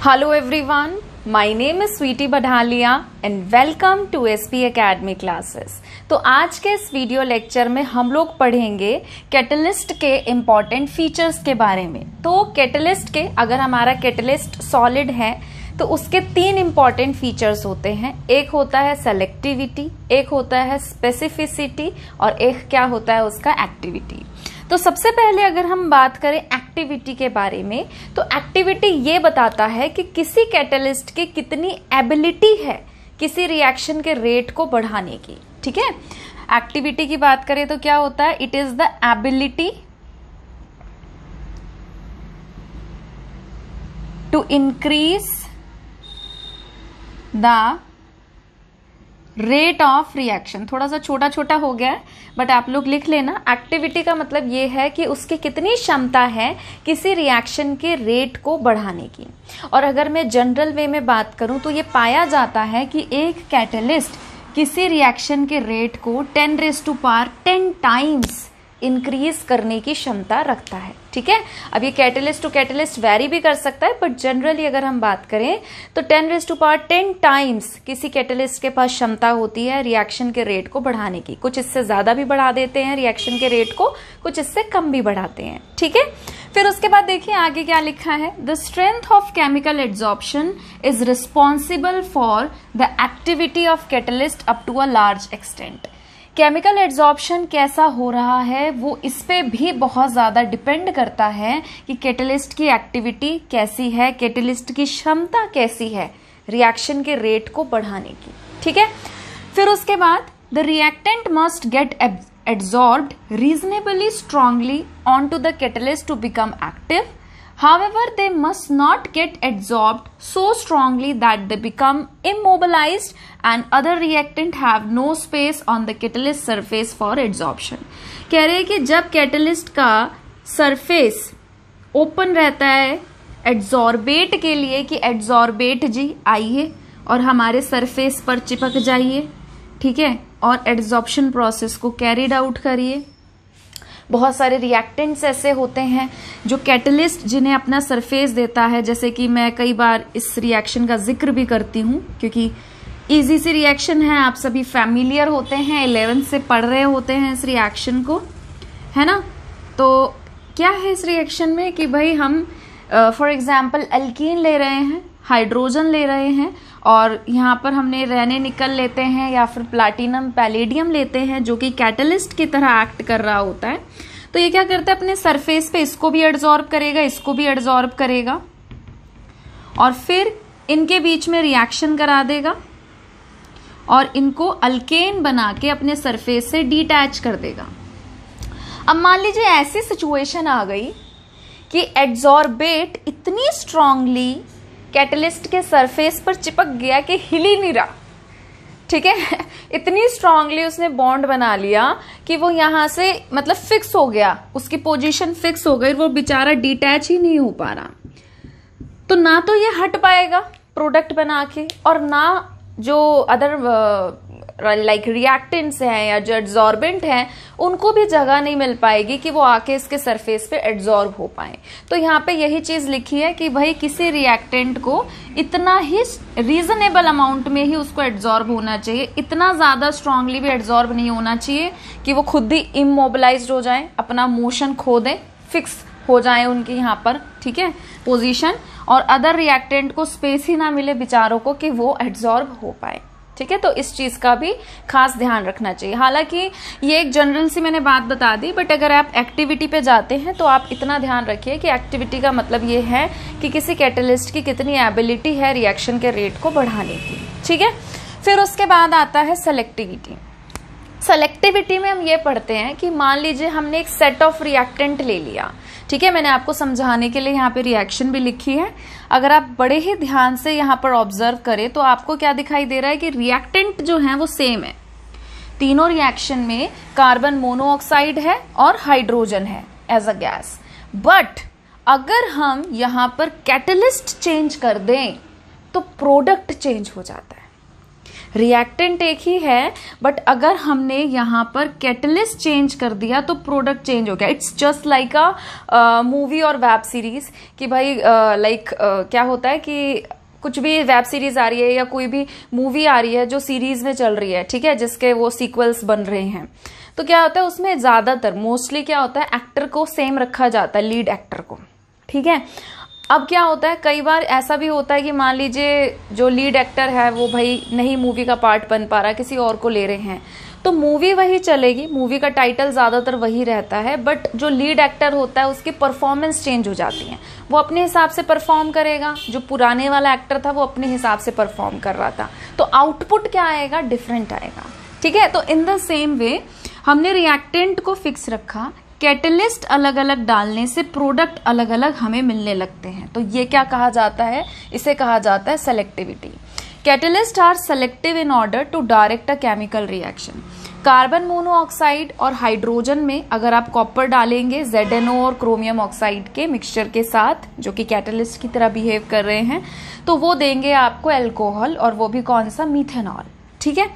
Hello everyone, my name is Sweety Badhalia and welcome to SP Academy classes। तो आज के इस video lecture में हम लोग पढ़ेंगे कैटलिस्ट के इम्पॉर्टेंट फीचर्स के बारे में। तो कैटलिस्ट के, अगर हमारा कैटलिस्ट सॉलिड है तो उसके तीन इम्पॉर्टेंट फीचर्स होते हैं। एक होता है सेलेक्टिविटी, एक होता है स्पेसिफिसिटी और एक क्या होता है उसका एक्टिविटी। तो सबसे पहले अगर हम बात करें एक्टिविटी के बारे में, तो एक्टिविटी ये बताता है कि किसी कैटलिस्ट की कितनी एबिलिटी है किसी रिएक्शन के रेट को बढ़ाने की। ठीक है, एक्टिविटी की बात करें तो क्या होता है, it is the ability to increase the rate of reaction. थोड़ा सा छोटा छोटा हो गया है बट आप लोग लिख लेना। एक्टिविटी का मतलब ये है कि उसकी कितनी क्षमता है किसी रिएक्शन के रेट को बढ़ाने की। और अगर मैं जनरल वे में बात करूं तो ये पाया जाता है कि एक कैटलिस्ट किसी रिएक्शन के रेट को 10⁻10 टाइम्स इंक्रीज करने की क्षमता रखता है। ठीक है, अब ये कैटलिस्ट टू कैटलिस्ट वेरी भी कर सकता है बट जनरली अगर हम बात करें तो 10⁻10 टाइम्स किसी कैटलिस्ट के पास क्षमता होती है रिएक्शन के रेट को बढ़ाने की। कुछ इससे ज्यादा भी बढ़ा देते हैं रिएक्शन के रेट को, कुछ इससे कम भी बढ़ाते हैं। ठीक है, फिर उसके बाद देखिए आगे क्या लिखा है, the strength of chemical adsorption is responsible for the activity of catalyst up to a large extent. Chemical adsorption कैसा हो रहा है वो इस पे भी बहुत ज्यादा डिपेंड करता है कि कैटलिस्ट की एक्टिविटी कैसी है, कैटलिस्ट की क्षमता कैसी है रिएक्शन के रेट को बढ़ाने की। ठीक है, फिर उसके बाद the reactant must get absorbed reasonably strongly on to the catalyst to become active. However, they must not get adsorbed so strongly that they become immobilized and other reactant have no space on the catalyst surface for adsorption। कह रहे हैं कि जब catalyst का surface open रहता है adsorbate के लिए कि एड्सॉर्बेट जी आइए और हमारे सरफेस पर चिपक जाइए, ठीक है, और एड्सॉर्प्शन प्रोसेस को कैरिड आउट करिए। बहुत सारे रिएक्टेंट्स ऐसे होते हैं जो कैटलिस्ट जिन्हें अपना सरफेस देता है, जैसे कि मैं कई बार इस रिएक्शन का जिक्र भी करती हूँ क्योंकि इजी सी रिएक्शन है, आप सभी फैमिलियर होते हैं, 11th से पढ़ रहे होते हैं इस रिएक्शन को, है ना। तो क्या है इस रिएक्शन में कि भाई हम फॉर एग्जाम्पल एल्कीन ले रहे हैं, हाइड्रोजन ले रहे हैं और यहाँ पर हमने रेने निकल लेते हैं या फिर प्लाटिनम पैलेडियम लेते हैं जो कि कैटलिस्ट की तरह एक्ट कर रहा होता है। तो ये क्या करता है, अपने सरफेस पे इसको भी एड्सॉर्ब करेगा, इसको भी एड्सॉर्ब करेगा और फिर इनके बीच में रिएक्शन करा देगा और इनको अल्केन बना के अपने सरफेस से डिटैच कर देगा। अब मान लीजिए ऐसी सिचुएशन आ गई कि एड्सॉर्बेट इतनी स्ट्रांगली कैटलिस्ट के सरफेस पर चिपक गया कि हिल ही नहीं रहा। ठीक है, इतनी स्ट्रांगली उसने बॉन्ड बना लिया कि वो यहां से मतलब फिक्स हो गया, उसकी पोजीशन फिक्स हो गई, वो बेचारा डिटैच ही नहीं हो पा रहा। तो ना तो ये हट पाएगा प्रोडक्ट बना के और ना जो अदर लाइक रिएक्टेंट्स हैं या जो एड्सॉर्बेंट हैं उनको भी जगह नहीं मिल पाएगी कि वो आके इसके सरफेस पे एड्सॉर्ब हो पाए। तो यहाँ पे यही चीज लिखी है कि भाई किसी रिएक्टेंट को इतना ही रीजनेबल अमाउंट में ही उसको एड्सॉर्ब होना चाहिए, इतना ज्यादा स्ट्रांगली भी एड्सॉर्ब नहीं होना चाहिए कि वो खुद ही इमोबिलाइज्ड हो जाए, अपना मोशन खो दें, फिक्स हो जाए उनकी यहाँ पर, ठीक है, पोजीशन, और अदर रिएक्टेंट को स्पेस ही ना मिले बेचारों को कि वो एड्सॉर्ब हो पाए। ठीक है, तो इस चीज का भी खास ध्यान रखना चाहिए। हालांकि ये एक जनरल सी मैंने बात बता दी बट अगर आप एक्टिविटी पे जाते हैं तो आप इतना ध्यान रखिए कि एक्टिविटी का मतलब ये है कि किसी कैटलिस्ट की कितनी एबिलिटी है रिएक्शन के रेट को बढ़ाने की। ठीक है, फिर उसके बाद आता है सेलेक्टिविटी। सेलेक्टिविटी में हम ये पढ़ते हैं कि मान लीजिए हमने एक सेट ऑफ रिएक्टेंट ले लिया, ठीक है, मैंने आपको समझाने के लिए यहाँ पे रिएक्शन भी लिखी है। अगर आप बड़े ही ध्यान से यहाँ पर ऑब्जर्व करें तो आपको क्या दिखाई दे रहा है कि रिएक्टेंट जो है वो सेम है। तीनों रिएक्शन में कार्बन मोनोऑक्साइड है और हाइड्रोजन है एज अ गैस। बट अगर हम यहाँ पर कैटलिस्ट चेंज कर दें तो प्रोडक्ट चेंज हो जाता है। रिएक्टेंट एक ही है, बट अगर हमने यहाँ पर कैटलिस्ट चेंज कर दिया तो प्रोडक्ट चेंज हो गया। It's just like a movie और वेब सीरीज कि भाई क्या होता है कि कुछ भी वेब सीरीज आ रही है या कोई भी मूवी आ रही है जो सीरीज में चल रही है, ठीक है, जिसके वो सीक्वल्स बन रहे हैं, तो क्या होता है उसमें ज्यादातर मोस्टली क्या होता है एक्टर को सेम रखा जाता है, लीड एक्टर को, ठीक है। अब क्या होता है कई बार ऐसा भी होता है कि मान लीजिए जो लीड एक्टर है वो भाई नहीं मूवी का पार्ट बन पा रहा, किसी और को ले रहे हैं, तो मूवी वही चलेगी, मूवी का टाइटल ज्यादातर वही रहता है, बट जो लीड एक्टर होता है उसकी परफॉर्मेंस चेंज हो जाती है, वो अपने हिसाब से परफॉर्म करेगा, जो पुराने वाला एक्टर था वो अपने हिसाब से परफॉर्म कर रहा था, तो आउटपुट क्या आएगा, डिफरेंट आएगा, ठीक है। तो इन द सेम वे हमने रिएक्टेंट को फिक्स रखा, कैटलिस्ट अलग अलग डालने से प्रोडक्ट अलग अलग हमें मिलने लगते हैं, तो ये क्या कहा जाता है, इसे कहा जाता है selectivity. Catalyst are selective in order to direct a chemical reaction. Carbon monoxide और हाइड्रोजन में अगर आप कॉपर डालेंगे ZnO और क्रोमियम ऑक्साइड के मिक्सचर के साथ, जो कि कैटलिस्ट की तरह बिहेव कर रहे हैं, तो वो देंगे आपको अल्कोहल, और वो भी कौन सा, मीथेनॉल, ठीक है।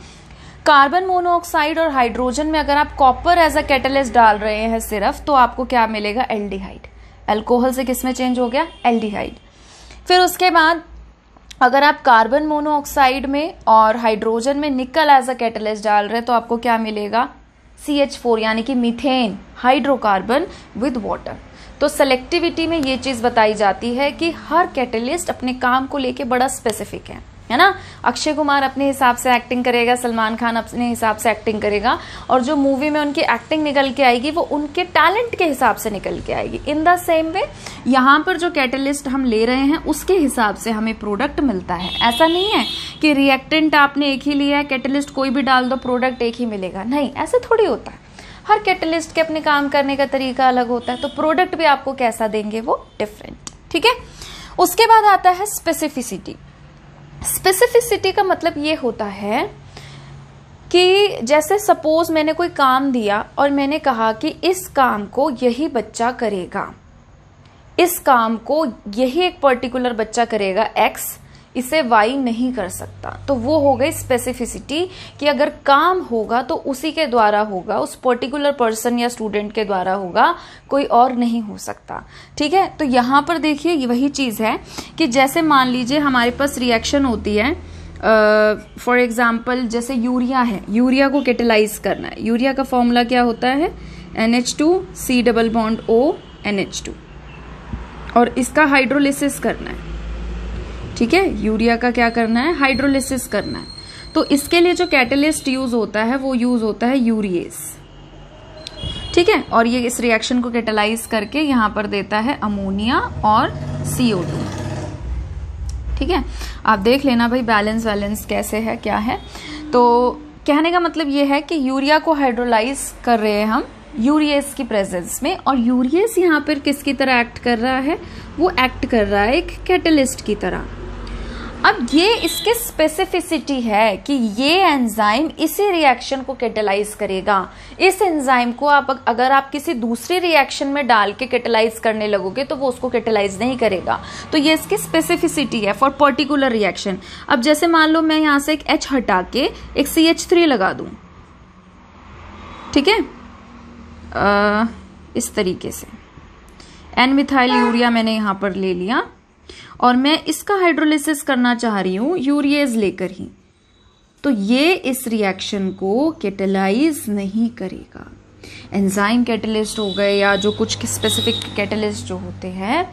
कार्बन मोनोऑक्साइड और हाइड्रोजन में अगर आप कॉपर एज अ कैटलिस्ट डाल रहे हैं सिर्फ, तो आपको क्या मिलेगा, एल्डिहाइड। अल्कोहल से किस में चेंज हो गया, एल्डिहाइड। फिर उसके बाद अगर आप कार्बन मोनोऑक्साइड में और हाइड्रोजन में निकल एज अ कैटलिस्ट डाल रहे हैं, तो आपको क्या मिलेगा, CH4 यानी कि मीथेन हाइड्रोकार्बन विद वाटर। तो सेलेक्टिविटी में ये चीज बताई जाती है कि हर कैटलिस्ट अपने काम को लेके बड़ा स्पेसिफिक है ना। अक्षय कुमार अपने हिसाब से एक्टिंग करेगा, सलमान खान अपने हिसाब से एक्टिंग करेगा, और जो मूवी में उनकी एक्टिंग निकल के आएगी वो उनके टैलेंट के हिसाब से निकल के आएगी। इन द सेम वे यहाँ पर जो कैटलिस्ट हम ले रहे हैं उसके हिसाब से हमें प्रोडक्ट मिलता है। ऐसा नहीं है कि रिएक्टेंट आपने एक ही लिया है, कैटलिस्ट कोई भी डाल दो प्रोडक्ट एक ही मिलेगा, नहीं, ऐसे थोड़ी होता है। हर कैटलिस्ट के अपने काम करने का तरीका अलग होता है, तो प्रोडक्ट भी आपको कैसा देंगे, वो डिफरेंट, ठीक है। उसके बाद आता है स्पेसिफिसिटी। स्पेसिफिसिटी का मतलब ये होता है कि जैसे सपोज मैंने कोई काम दिया और मैंने कहा कि इस काम को यही बच्चा करेगा, इस काम को यही एक पर्टिकुलर बच्चा करेगा X, इसे Y नहीं कर सकता, तो वो हो गई स्पेसिफिसिटी कि अगर काम होगा तो उसी के द्वारा होगा, उस पर्टिकुलर पर्सन या स्टूडेंट के द्वारा होगा, कोई और नहीं हो सकता, ठीक है। तो यहाँ पर देखिए वही चीज है कि जैसे मान लीजिए हमारे पास रिएक्शन होती है, फॉर एग्जाम्पल जैसे यूरिया है, यूरिया को कैटेलाइज करना है, यूरिया का फॉर्मूला क्या होता है, NH2C+O NH2, और इसका हाइड्रोलिसिस करना है, ठीक है। यूरिया का क्या करना है, हाइड्रोलिसिस करना है, तो इसके लिए जो कैटलिस्ट यूज होता है वो यूज होता है यूरिएज, ठीक है। और ये इस रिएक्शन को कैटेलाइज करके यहां पर देता है अमोनिया और CO2, ठीक है। आप देख लेना भाई बैलेंस कैसे है, क्या है। तो कहने का मतलब ये है कि यूरिया को हाइड्रोलाइज कर रहे हैं हम यूरिएज की प्रेजेंस में, और यूरिएज यहाँ पर किसकी तरह एक्ट कर रहा है, वो एक्ट कर रहा है एक कैटलिस्ट की तरह। अब ये इसके स्पेसिफिसिटी है कि ये एंजाइम इसी रिएक्शन को कैटेलाइज करेगा। इस एंजाइम को अगर आप किसी दूसरी रिएक्शन में डाल के कैटेलाइज करने लगोगे तो वो उसको कैटेलाइज नहीं करेगा। तो ये इसकी स्पेसिफिसिटी है फॉर पर्टिकुलर रिएक्शन। अब जैसे मान लो मैं यहां से एक H हटा के एक CH3 लगा दूं, ठीक है, इस तरीके से N-मिथाइल यूरिया मैंने यहां पर ले लिया और मैं इसका हाइड्रोलिसिस करना चाह रही हूं यूरिएज लेकर ही, तो ये इस रिएक्शन को कैटेलाइज नहीं करेगा। एंजाइम कैटलिस्ट हो गए या जो कुछ स्पेसिफिक कैटलिस्ट जो होते हैं,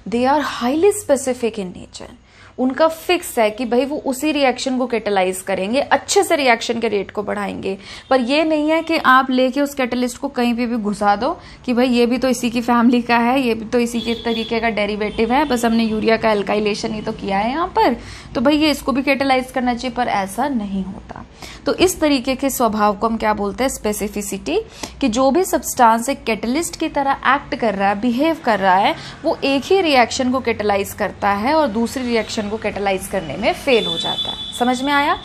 they are highly specific in nature. उनका फिक्स है कि भाई वो उसी रिएक्शन को कैटेलाइज करेंगे, अच्छे से रिएक्शन के रेट को बढ़ाएंगे। पर ये नहीं है कि आप लेके उस कैटलिस्ट को कहीं पे भी घुसा दो कि भाई ये भी तो इसी की फैमिली का है, ये भी तो इसी के तरीके का डेरिवेटिव है, बस हमने यूरिया का एल्काइलेशन ही तो किया है यहाँ पर, तो भाई ये इसको भी कैटेलाइज करना चाहिए, पर ऐसा नहीं होता। तो इस तरीके के स्वभाव को हम क्या बोलते हैं, स्पेसिफिसिटी, कि जो भी सब्सटेंस एक कैटलिस्ट की तरह एक्ट कर रहा है, बिहेव कर रहा है, वो एक ही रिएक्शन को कैटेलाइज करता है और दूसरी रिएक्शन को कैटेलाइज करने में फेल हो जाता है। समझ में आया?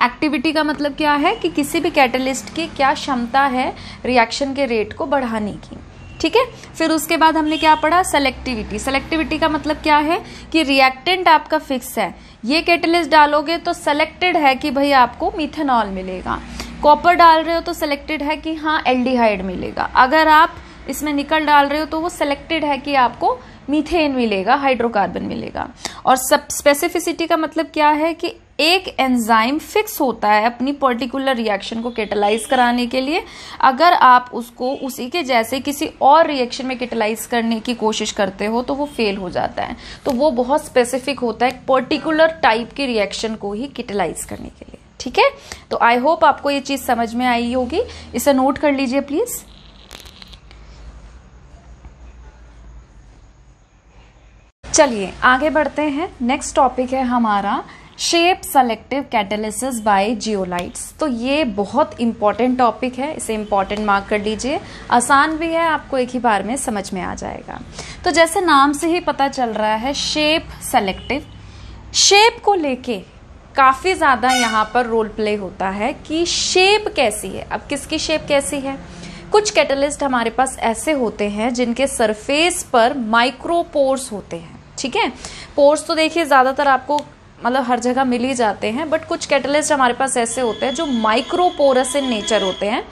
एक्टिविटी का मतलब क्या है कि किसी भी कैटलिस्ट की क्या क्षमता है रिएक्शन के रेट को बढ़ाने की। ठीक है। फिर उसके बाद हमने क्या पढ़ा, सेलेक्टिविटी। सेलेक्टिविटी का मतलब क्या है कि रिएक्टेंट आपका फिक्स है, ये कैटलिस्ट डालोगे तो सेलेक्टेड है कि भाई आपको मिथेनॉल मिलेगा, कॉपर डाल रहे हो तो सेलेक्टेड है कि हाँ एल्डिहाइड मिलेगा, अगर आप इसमें निकल डाल रहे हो तो वो सेलेक्टेड है कि आपको मीथेन मिलेगा, हाइड्रोकार्बन मिलेगा। और सब स्पेसिफिसिटी का मतलब क्या है कि एक एंजाइम फिक्स होता है अपनी पर्टिकुलर रिएक्शन को कैटलाइज कराने के लिए, अगर आप उसको उसी के जैसे किसी और रिएक्शन में कैटलाइज करने की कोशिश करते हो तो वो फेल हो जाता है। तो वो बहुत स्पेसिफिक होता है पर्टिकुलर टाइप की रिएक्शन को ही कैटलाइज करने के लिए, ठीक है। तो आई होप आपको ये चीज समझ में आई होगी, इसे नोट कर लीजिए प्लीज। चलिए आगे बढ़ते हैं। नेक्स्ट टॉपिक है हमारा shape selective catalysis by zeolites. तो ये बहुत इंपॉर्टेंट टॉपिक है, इसे इंपॉर्टेंट मार्क कर लीजिए, आसान भी है, आपको एक ही बार में समझ में आ जाएगा। तो जैसे नाम से ही पता चल रहा है शेप सेलेक्टिव, शेप को लेके काफी ज्यादा यहाँ पर रोल प्ले होता है कि शेप कैसी है। अब किसकी शेप कैसी है, कुछ कैटलिस्ट हमारे पास ऐसे होते हैं जिनके सरफेस पर माइक्रोपोर्स होते हैं, ठीक है। पोर्स तो देखिए ज्यादातर आपको मतलब हर जगह मिल ही जाते हैं, बट कुछ कैटलिस्ट हमारे पास ऐसे होते हैं जो माइक्रोपोरस इन नेचर होते हैं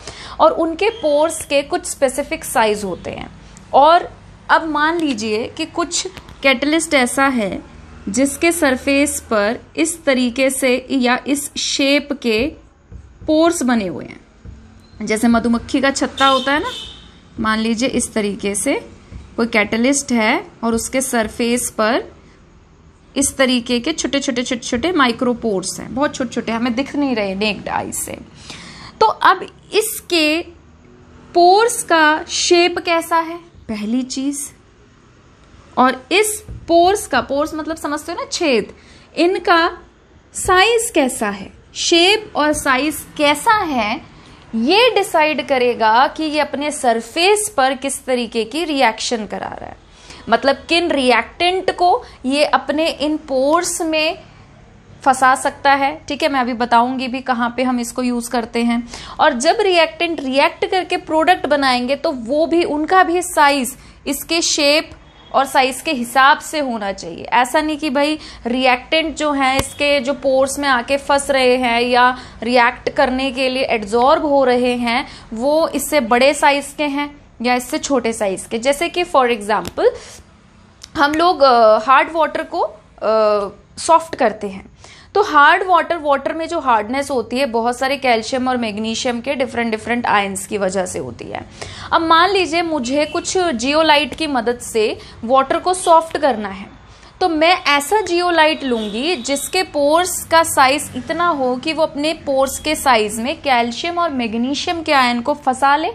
और उनके पोर्स के कुछ स्पेसिफिक साइज होते हैं। और अब मान लीजिए कि कुछ कैटलिस्ट ऐसा है जिसके सरफेस पर इस तरीके से या इस शेप के पोर्स बने हुए हैं, जैसे मधुमक्खी का छत्ता होता है ना, मान लीजिए इस तरीके से कोई कैटलिस्ट है और उसके सरफेस पर इस तरीके के छोटे छोटे छोटे छोटे माइक्रोपोर्स हैं, बहुत छोटे छोटे, हमें दिख नहीं रहे नेक्ड आई से। तो अब इसके पोर्स का शेप कैसा है पहली चीज, और इस पोर्स का, पोर्स मतलब समझते हो ना छेद, इनका साइज कैसा है, शेप और साइज कैसा है, ये डिसाइड करेगा कि ये अपने सरफेस पर किस तरीके की रिएक्शन करा रहा है, मतलब किन रिएक्टेंट को ये अपने इन पोर्स में फंसा सकता है, ठीक है। मैं अभी बताऊंगी भी कहाँ पे हम इसको यूज करते हैं। और जब रिएक्टेंट रिएक्ट करके प्रोडक्ट बनाएंगे तो वो भी, उनका भी साइज इसके शेप और साइज के हिसाब से होना चाहिए। ऐसा नहीं कि भाई रिएक्टेंट जो है इसके जो पोर्स में आके फंस रहे हैं या रिएक्ट करने के लिए एड्जॉर्ब हो रहे हैं वो इससे बड़े साइज के हैं या इससे छोटे साइज के। जैसे कि फॉर एग्जाम्पल हम लोग हार्ड वाटर को सॉफ्ट करते हैं, तो हार्ड वाटर में जो हार्डनेस होती है बहुत सारे कैल्शियम और मैग्नीशियम के डिफरेंट डिफरेंट आयंस की वजह से होती है। अब मान लीजिए मुझे कुछ जियोलाइट की मदद से वाटर को सॉफ्ट करना है, तो मैं ऐसा जियोलाइट लूंगी जिसके पोर्स का साइज इतना हो कि वो अपने पोर्स के साइज में कैल्शियम और मैग्नीशियम के आयन को फंसा ले,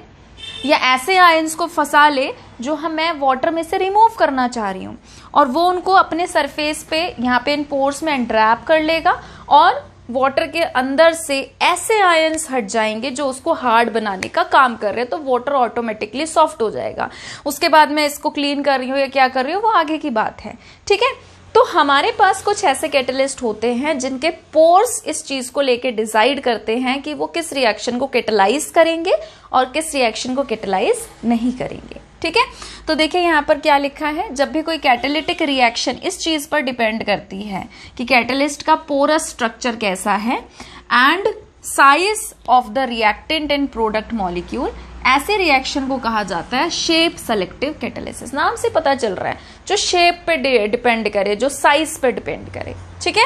या ऐसे आयंस को फंसा ले जो मैं वाटर में से रिमूव करना चाह रही हूँ, और वो उनको अपने सरफेस पे यहाँ पे इन पोर्स में एंट्रैप कर लेगा और वाटर के अंदर से ऐसे आयंस हट जाएंगे जो उसको हार्ड बनाने का काम कर रहे हैं, तो वाटर ऑटोमेटिकली सॉफ्ट हो जाएगा। उसके बाद मैं इसको क्लीन कर रही हूँ या क्या कर रही हूँ वो आगे की बात है, ठीक है। तो हमारे पास कुछ ऐसे कैटलिस्ट होते हैं जिनके पोर्स इस चीज को लेके डिसाइड करते हैं कि वो किस रिएक्शन को कैटलाइज करेंगे और किस रिएक्शन को कैटलाइज नहीं करेंगे, ठीक है। तो देखिए यहाँ पर क्या लिखा है, जब भी कोई कैटालिटिक रिएक्शन इस चीज पर डिपेंड करती है कि कैटलिस्ट का पोरस स्ट्रक्चर कैसा है and size of the reactant and product molecule, ऐसे रिएक्शन को कहा जाता है शेप सेलेक्टिव कैटालिसिस। नाम से पता चल रहा है जो शेप पे डिपेंड करे, जो साइज पे डिपेंड करे, ठीक है।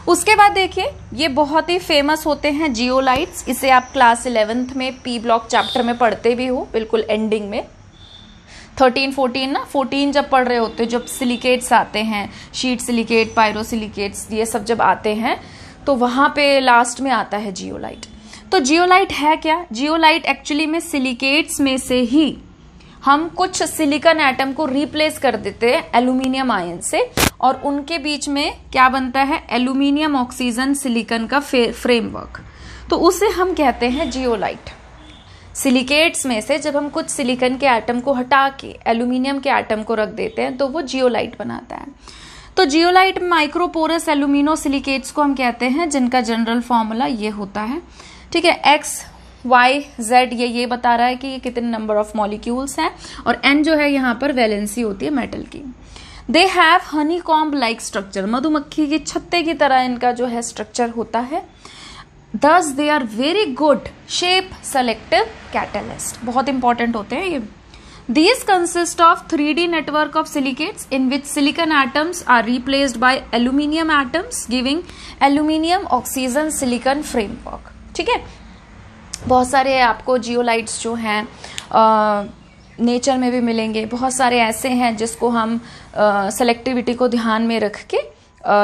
उसके बाद देखिए ये बहुत ही फेमस होते हैं जियोलाइट्स, इसे आप क्लास 11th में पी ब्लॉक चैप्टर में पढ़ते भी हो, बिल्कुल एंडिंग में 13, 14 ना, 14 जब पढ़ रहे होते, जब सिलिकेट्स आते हैं, शीट सिलिकेट, पायरोसिलिकेट्स, ये सब जब आते हैं तो वहां पे लास्ट में आता है जियोलाइट। तो जियोलाइट है क्या, जियोलाइट एक्चुअली में सिलिकेट्स में से ही हम कुछ सिलिकॉन एटम को रिप्लेस कर देते हैं एल्यूमिनियम आयन से, और उनके बीच में क्या बनता है, एल्यूमिनियम ऑक्सीजन सिलिकॉन का फ्रेमवर्क, तो उसे हम कहते हैं जियोलाइट। सिलिकेट्स में से जब हम कुछ सिलिकॉन के एटम को हटा के एल्यूमिनियम के एटम को रख देते हैं तो वो जियोलाइट बनाता है। तो जियोलाइट माइक्रोपोरस एल्यूमिनो सिलिकेट्स को हम कहते हैं, जिनका जनरल फॉर्मूला ये होता है, ठीक है, X Y Z ये बता रहा है कि ये कितने नंबर ऑफ मॉलिक्यूल्स हैं, और N जो है यहाँ पर वैलेंसी होती है मेटल की। They have Honey comb like structure, मधुमक्खी के छत्ते की तरह इनका जो है स्ट्रक्चर होता है। Thus they are very good shape selective catalyst, बहुत इंपॉर्टेंट होते हैं ये। These consist of 3D network of silicates in which silicon atoms are replaced by aluminium atoms giving aluminium oxygen silicon framework। ठीक है, बहुत सारे आपको जियोलाइट्स जो हैं नेचर में भी मिलेंगे, बहुत सारे ऐसे हैं जिसको हम सेलेक्टिविटी को ध्यान में रख के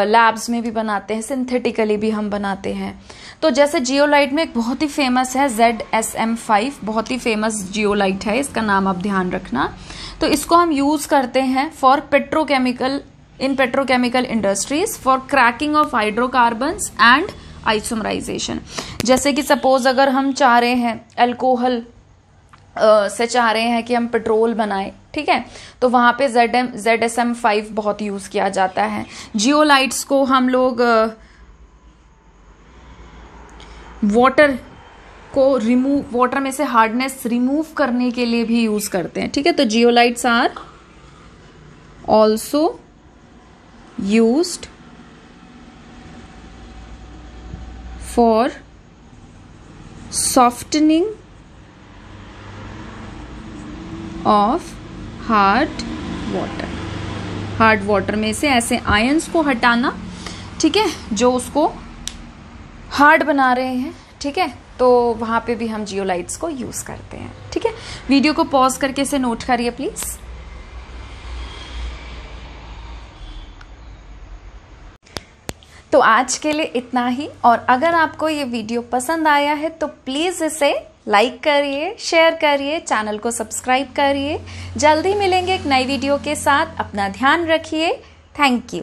लैब्स में भी बनाते हैं, सिंथेटिकली भी हम बनाते हैं। तो जैसे जियोलाइट में एक बहुत ही फेमस है ZSM5, बहुत ही फेमस जियोलाइट है, इसका नाम आप ध्यान रखना। तो इसको हम यूज करते हैं for petrochemical industries for cracking of hydrocarbons and isomerisation. जैसे कि सपोज अगर हम चाह रहे हैं अल्कोहल से चाह रहे हैं कि हम पेट्रोल बनाएं, ठीक है, तो वहां पे ZSM5 बहुत यूज किया जाता है। जियोलाइट्स को हम लोग वाटर में से हार्डनेस रिमूव करने के लिए भी यूज करते हैं। ठीक है, तो zeolites are also used for softening of hard water में से ऐसे आयंस को हटाना, ठीक है, जो उसको हार्ड बना रहे हैं। ठीक है, तो वहां पे भी हम जियोलाइट्स को यूज करते हैं। ठीक है, वीडियो को पॉज करके इसे नोट करिए प्लीज। तो आज के लिए इतना ही, और अगर आपको ये वीडियो पसंद आया है तो प्लीज इसे लाइक करिए, शेयर करिए, चैनल को सब्सक्राइब करिए। जल्दी मिलेंगे एक नई वीडियो के साथ। अपना ध्यान रखिए। Thank you.